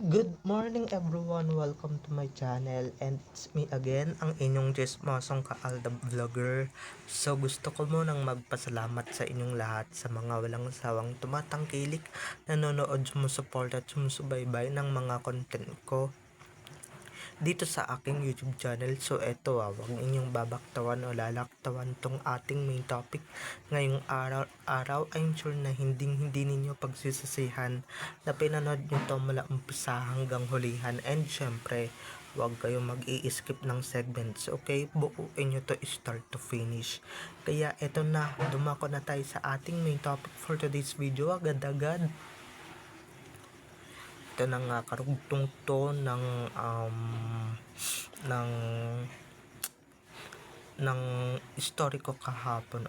Good morning everyone, welcome to my channel and it's me again, ang inyong chismosong ka-Aldab Vlogger. So gusto ko munang magpasalamat sa inyong lahat sa mga walang sawang tumatangkilik, nanonood, sumusuporta at sumusubaybay ng mga content ko dito sa aking YouTube channel. So eto huwag inyong babaktawan o lalaktawan tong ating main topic ngayong araw. I'm sure na hindi ninyo pagsisisihan na pinanood nyo to mula umpisa hanggang hulihan, and syempre huwag kayong mag-i-skip ng segments, okay? Buuin nyo to start to finish. Kaya eto na, dumako na tayo sa ating main topic for today's video agad-agad. Ito na nga, karugtong to ng istoriko kahapon.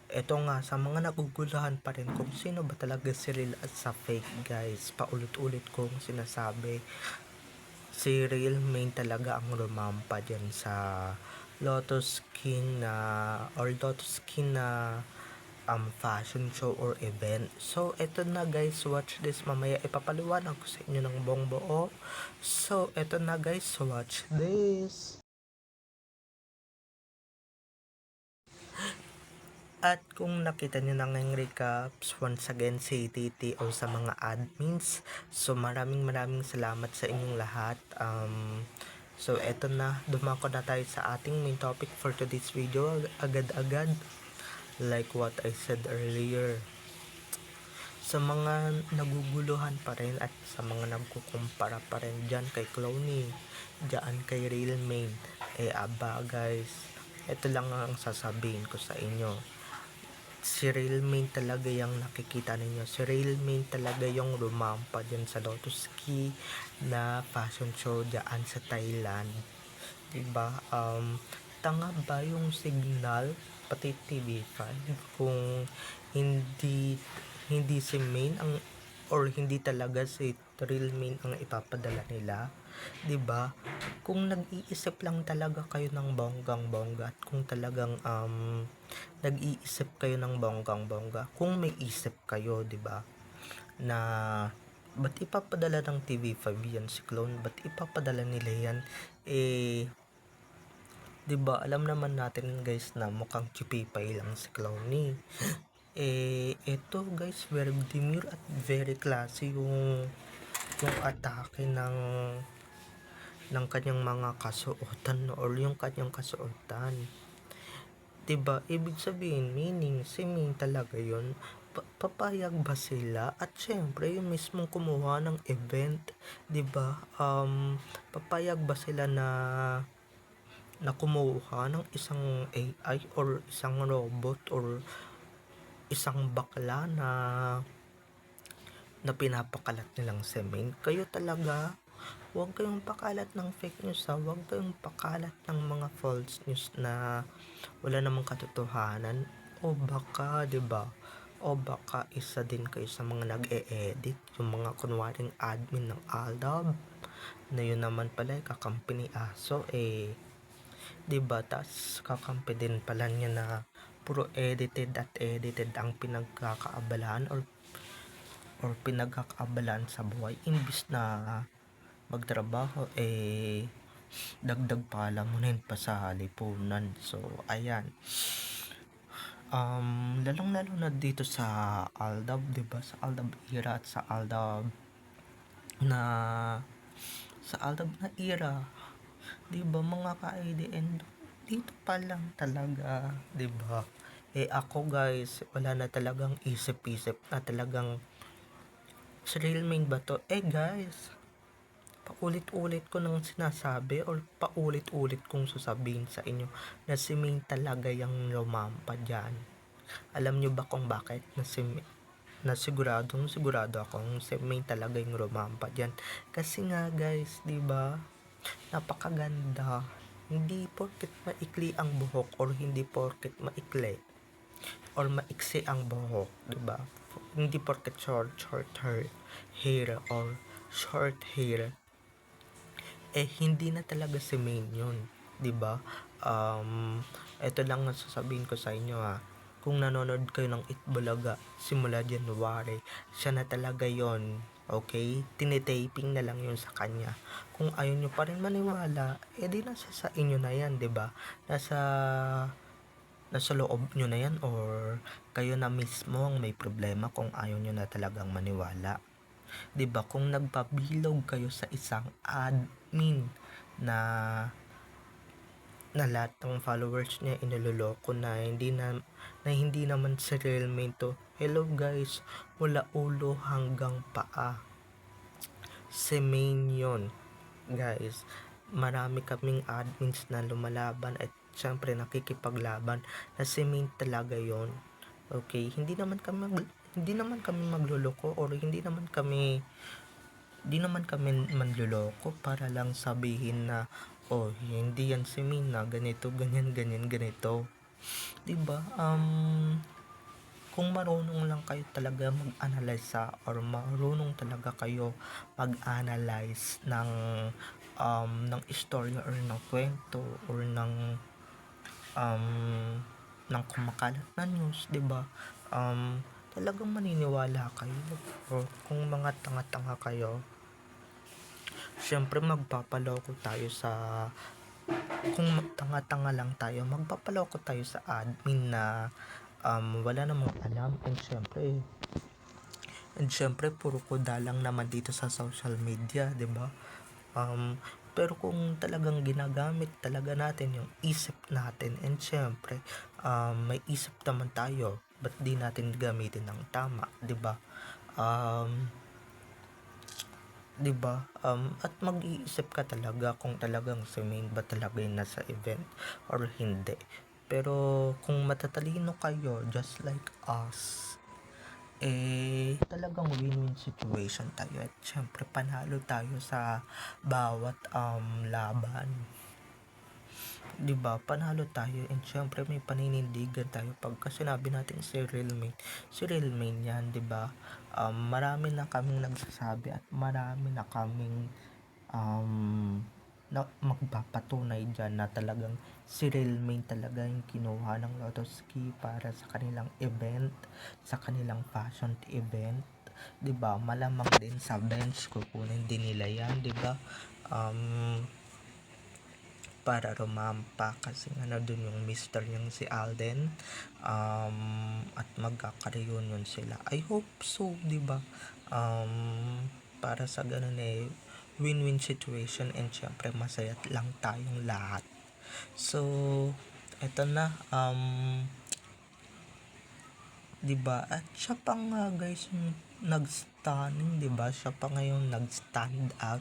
Ito nga, sa mga naguguluhan pa rin kung sino ba talaga si real at sa fake, guys, paulit-ulit kong sinasabi, si real main talaga ang rumampa dyan sa Lotus Skin na fashion show or event. So eto na guys, watch this. Mamaya ipapaliwanag ko sa inyo ng buong buo. So eto na guys, watch this. At kung nakita nyo na ngayong recaps, once again si Titi o sa mga admins, so maraming salamat sa inyong lahat. So eto na, dumako na tayo sa ating main topic for today's video agad-agad. Like what I said earlier, sa mga naguguluhan pa rin at sa mga nagkukumpara pa rin dyan kay Clowny, dyan kay Real Main, aba guys, ito lang ang sasabihin ko sa inyo. Si Real Main talaga yung nakikita ninyo. Si Real Main talaga yung rumampa dyan sa Lotus Key na fashion show dyan sa Thailand. Diba? Tanga ba yung signal pati TV5 kung hindi si Main ang, or hindi talaga si Real Main ang ipapadala nila, 'di ba? Kung nag-iisip lang talaga kayo ng bonggang-bongga, at kung talagang nag-iisip kayo ng bonggang-bongga, kung may isip kayo, 'di ba? Na ba't ipapadala ng TV5 yan si Clone? Ba't ipapadala nila yan? 'Di ba, alam naman natin guys na mukhang chipipay lang si Clowny. Ito guys, very demure at very classy yung atake ng kanyang mga kasuotan or yung kanyang kasuotan. 'Di ba? Ibig sabihin, meaning si Ming talaga 'yon. Papayag ba sila? At syempre, yung mismong kumuha ng event, 'di ba? Papayag ba sila na kumuha ng isang AI or isang robot or isang bakla na pinapakalat nilang semen? Kayo talaga, huwag kayong pakalat ng fake news, huwag kayong pakalat ng mga false news na wala namang katotohanan. O baka, 'di ba? O baka isa din kayo sa mga nag-e-edit, yung mga kunwaring admin ng Aldab na yun naman pala kakampi ni Aso, 'di ba? Tas kakampi din pala niya na puro edited ang pinagkakaabalahan or pinagkakaabalahan sa buhay, imbis na magtrabaho, dagdag palamunin pa sa lipunan. So ayan, lalong lalo na dito sa Aldab, 'di ba? Sa Aldab era at sa Aldab na era, 'di ba mga ka-IDN, dito pa lang talaga, 'di ba? Ako guys, wala na talagang isip-isip na talagang si Real Main ba to? Guys, paulit-ulit ko nang sinasabi or paulit-ulit kong sasabihin sa inyo na si Main talaga yung lumampa dyan. Alam nyo ba kung bakit? Na sigurado akong si Main talaga yung rumampa dyan. Kasi nga guys, 'di ba? Napakaganda. Hindi porket maikli ang buhok or hindi porket maikli or maiksi ang buhok, 'di ba? Hindi porket short hair or short hair, hindi na talaga si Main yun, 'di ba? Ito lang ang sasabihin ko sa inyo, kung nanonood kayo ng Itbulaga simula January, siya na talaga yon. Okay? Tinitaping na lang yun sa kanya. Kung ayaw nyo pa rin maniwala, edi nasa sa inyo na yan, 'di ba? Nasa nasa loob nyo na yan or kayo na mismo ang may problema kung ayaw nyo na talagang maniwala. 'Di ba? Kung nagpabilog kayo sa isang admin na lahat ng followers niya iniloloko na hindi naman si real main to. Hello guys, mula ulo hanggang paa. Si main yun. Guys, marami kaming admins na lumalaban at syempre nakikipaglaban na si main talaga yon. Okay, hindi naman kami magluloko or hindi naman kami manloloko para lang sabihin na oh, hindi yan si main na ganito, ganyan, ganyan, ganito. 'Di ba? Kung marunong lang kayo talaga mag-analyze or marunong talaga kayo mag-analyze ng istorya or ng kwento or um, ng kumakalat na news, 'di ba? Talagang maniniwala kayo. Or kung mga tanga-tanga kayo, syempre magpapaloko tayo sa kung tanga-tanga lang tayo, magpapaloko tayo sa admin na wala namang alam and syempre puro kuda lang naman dito sa social media, 'di ba? Pero kung talagang ginagamit talaga natin yung isip natin and syempre may isip naman tayo, ba't di natin gamitin ng tama, 'di ba? Um, 'Di ba? At mag-iisip ka talaga kung talagang si main ba talaga yung nasa event or hindi. Pero kung matatalino kayo just like us, talagang win-win situation tayo at syempre panalo tayo sa bawat laban. 'Di ba? Panalo tayo and syempre may paninindigan tayo pagka sinabi natin si real main yan, 'di ba? Marami na kaming nagsasabi at marami na kaming na magpapatunay dyan na talagang si real main talaga yung kinuha ng Lotus Key para sa kanilang event, sa kanilang fashion event. 'Di ba? Malamang din sa bench kukunin din nila yan, 'di ba? Para rumampa kasi dun yung mister niyang si Alden, at magkaka-reunion sila. I hope so, 'di ba? Para sa ganun win-win situation and syempre masaya lang tayong lahat. So eto na, 'di ba? At siya pa nga guys yung nag-stunning, 'di ba? Siya pa ngayon nag-stand out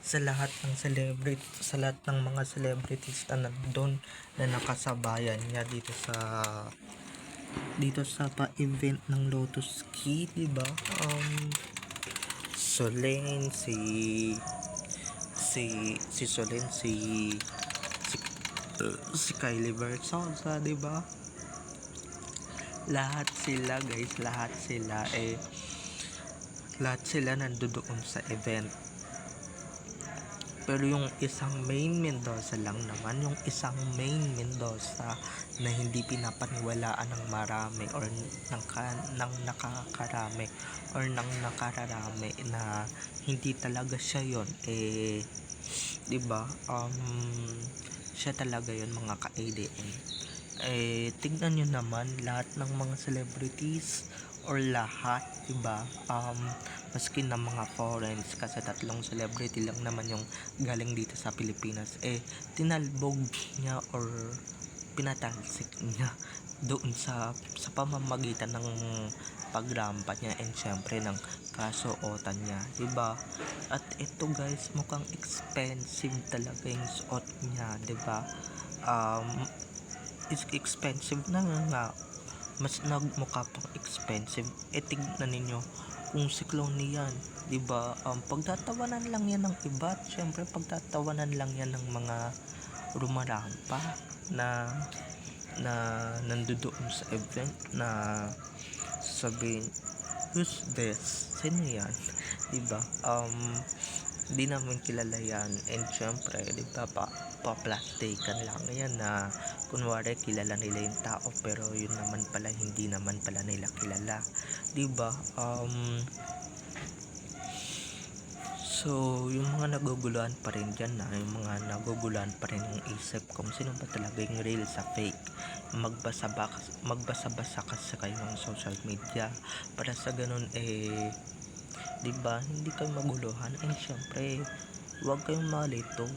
sa lahat ng mga celebrities na nandun na nakasabayan niya dito sa pa-event ng Lotus Key, 'di ba? Solen si Solen si Kylie Versosa, 'di ba? Lahat sila nandoon sa event. Pero yung isang main Mendoza lang naman, yung isang main Mendoza na hindi pinapaniwalaan ng marami or ng nakakarami or ng nakararami na hindi talaga siya yon, 'di ba? Siya talaga yon mga ka-ADN. Tignan nyo naman lahat ng mga celebrities or lahat, 'di ba? Maski na mga foreigners kasi 3 celebrity lang naman yung galing dito sa Pilipinas, tinalbog niya or pinatalsik niya doon sa pamamagitan ng pagrampa niya and syempre ng kasuotan niya, 'di ba? At ito guys, mukhang expensive talaga yung suot niya, 'di ba? Is expensive na nga, mas nagmukha pang expensive. Tignan ninyo kung si Cloney yan, 'di ba? Pagtatawanan lang yan ng iba, syempre pagtatawanan lang yan ng mga rumarampa na nandoon sa event na sabihin, who's this? Sino yan? 'Di ba? Di namin kilala yan and syempre, 'di ba, pa-plastikan lang yan na kunwari kilala nila yung tao pero yun naman pala hindi naman pala nila kilala, 'di ba? So, yung mga naguguluhan pa rin dyan na, yung mga naguguluhan pa rin yung isip kung sino ba talaga yung real sa fake. Magbasa-basa kasi kayo ng social media para sa ganun 'di ba, hindi kayo maguluhan. And syempre, huwag kayong malito.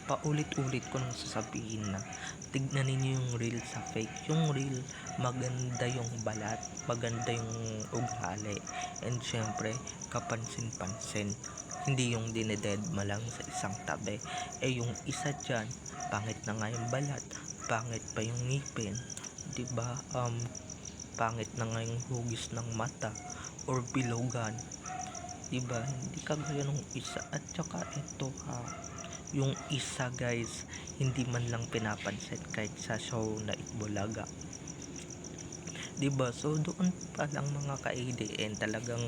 Paulit-ulit ko nang sasabihin na tignan ninyo yung real sa fake. Yung real, maganda yung balat, maganda yung ugali, and syempre kapansin-pansin, hindi yung dinededma lang sa isang tabi. Yung isa dyan, pangit na nga yung balat, pangit pa yung ngipin, 'di ba? Pangit na nga yung hugis ng mata or bilogan, 'di ba? Hindi kagaya nung isa. At saka ito ha, yung isa guys, hindi man lang pinapansin kahit sa show na Itbulaga, 'di ba? So doon pa lang mga ka-ADN, talagang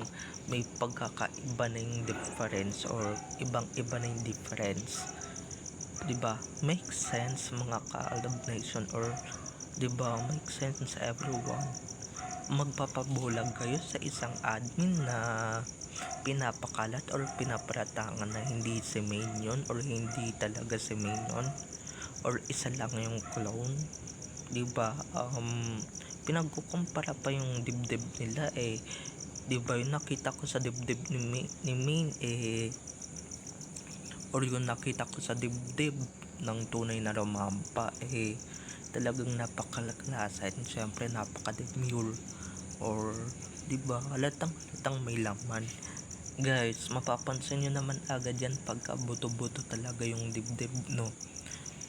may pagkakaiba na yung difference or ibang-iba na yung difference, 'di ba? Make sense mga ka-Alab Nation, or 'di ba, make sense sa everyone. Magpapabulag kayo sa isang admin na pinapakalat or pinaparatangan na hindi si main yun or hindi talaga si main yun, or isa lang yung clone, 'di ba? Pinagkukumpara pa yung dibdib nila 'di ba? Yung nakita ko sa dibdib ni main or yung nakita ko sa dibdib ng tunay na romampa talagang napakalasa, and syempre napaka-demure, or 'di ba, halatang may laman. Guys, mapapansin nyo naman agad yan pagka buto-buto talaga yung dibdib, no?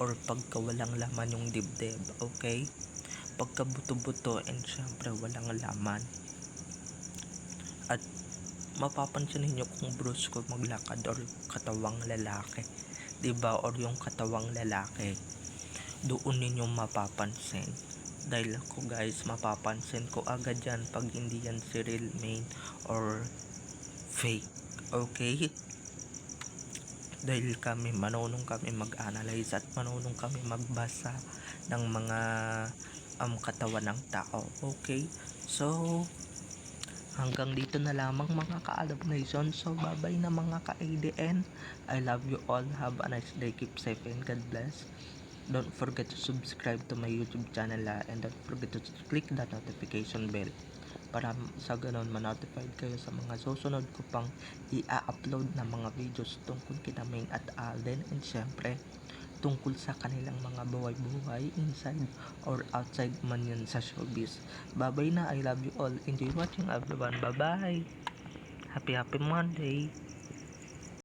Or pagka walang laman yung dibdib, okay? Pagka buto-buto and syempre walang laman. At mapapansin niyo kung brusko maglakad or katawang lalaki, 'di ba? Or yung katawang lalaki, doon ninyo mapapansin. Dahil ako guys, mapapansin ko agad yan pag hindi yan si real main or fake, okay? Dahil marunong kami mag-analyze at marunong kami magbasa ng mga katawan ng tao, okay? So hanggang dito na lamang mga ka-Alab Nation. So bye bye na mga ka-ADN. I love you all, have a nice day, keep safe and God bless. Don't forget to subscribe to my YouTube channel and don't forget to click the notification bell para sa ganon ma-notified kayo sa mga susunod ko pang i-upload na mga videos tungkol kina Main at Alden, and syempre tungkol sa kanilang mga buhay-buhay inside or outside man yan sa showbiz. Bye bye na, I love you all, enjoy watching everyone, bye bye, happy Monday.